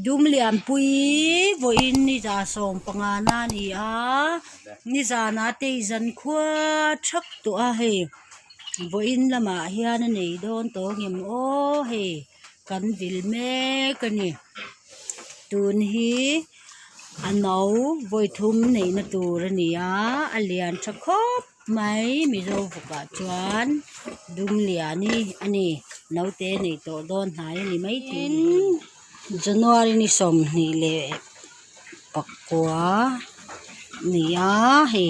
dum lian pui vo in ni za som pangana ni a ni za na te zan khua thak to a he vo in lama hian nei don to ngim o he kan vil me kani tun hi ano voi thum nei na tur ani a alian thakop mai mi zo fuka chuan dum liani ani naute nei to don hai ni mai tin January ni som ni le pakwa ni a he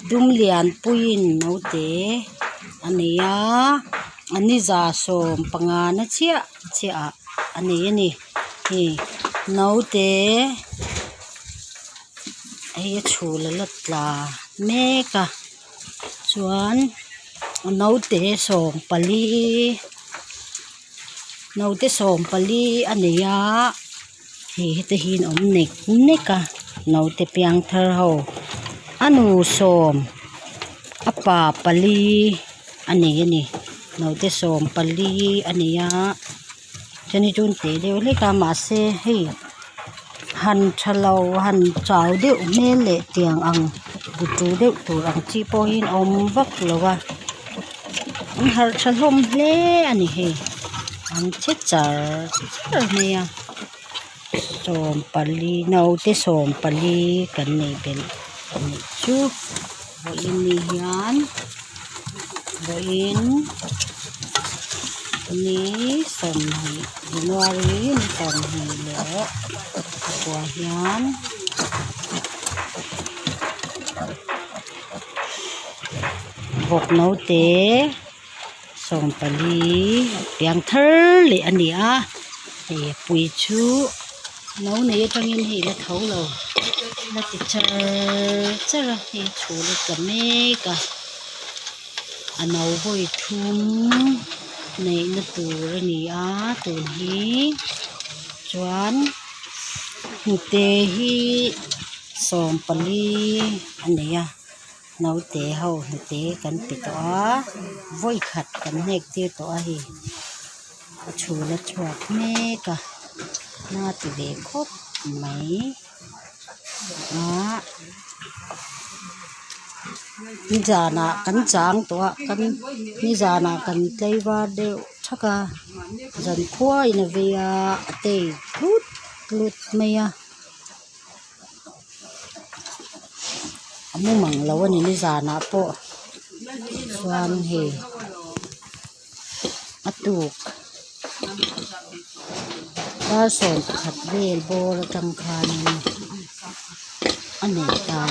dum lian puin naute ani a ani za som pangana chia ani he naute ai chula latla meka chuan naute som pali ania he te hin om neka naute piang thar ho anu som apa pali ani naute som pali ania chani chun te de le ka ma se he han thalo han chau de me le tiang ang butu de turang chi po hin om vak lowa har thalom hle ani he ang che char me ya som pali naute som pali kan nei bel ani chu vo in ni hian vo in ni som hi January ni som hi le kwa hian vok naute som pali piang thar le ani a he pui chu nấu này trong in hi là thấu lầu là chỉ chờ thì chủ lực cả mê cả nấu với thum này nó từ này á từ hi chuan tê hi som pali anh này à nấu tê hậu tê cắn bị to với khát cắn nhẹ tiêu to hi chủ là chuột mê cả na ti de khop mai ni jana kan chang to kan ni jana kan tleiwa de thaka jan khua in ve a te lut meya amu mang law ni jana po swan he atuk ta som khat vel bol tang khan anh này ta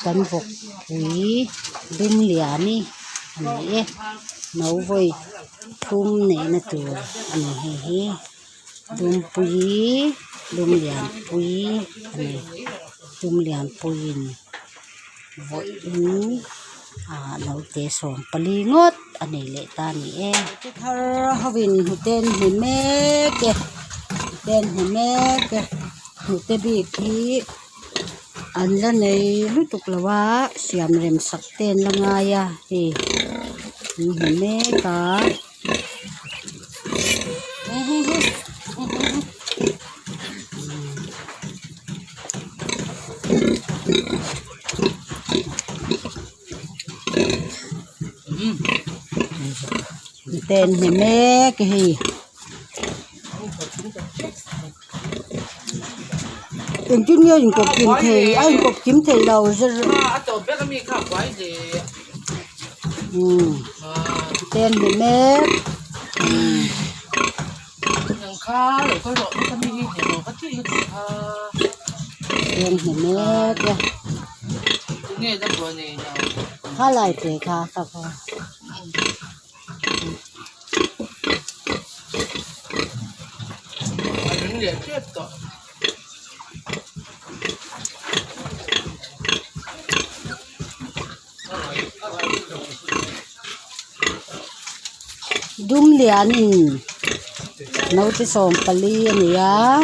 cắn vọc quý đun liani này nấu với thum này là từ anh này đun quý đun lian quý này đun lian quý vội nấu té sòng pali ngót anh này lệ ta này cái thar havin huten himek tên himek hute bi khi anh là này lúc tục là wa siam rem sak tên là ngay à thì himek cả tên himek hi tên chút nhiều những cục kiếm thì anh cục kiếm thì đầu rồi tên himek tên himek khá lại để khá tập dum lianin nấu cái sòm pali này á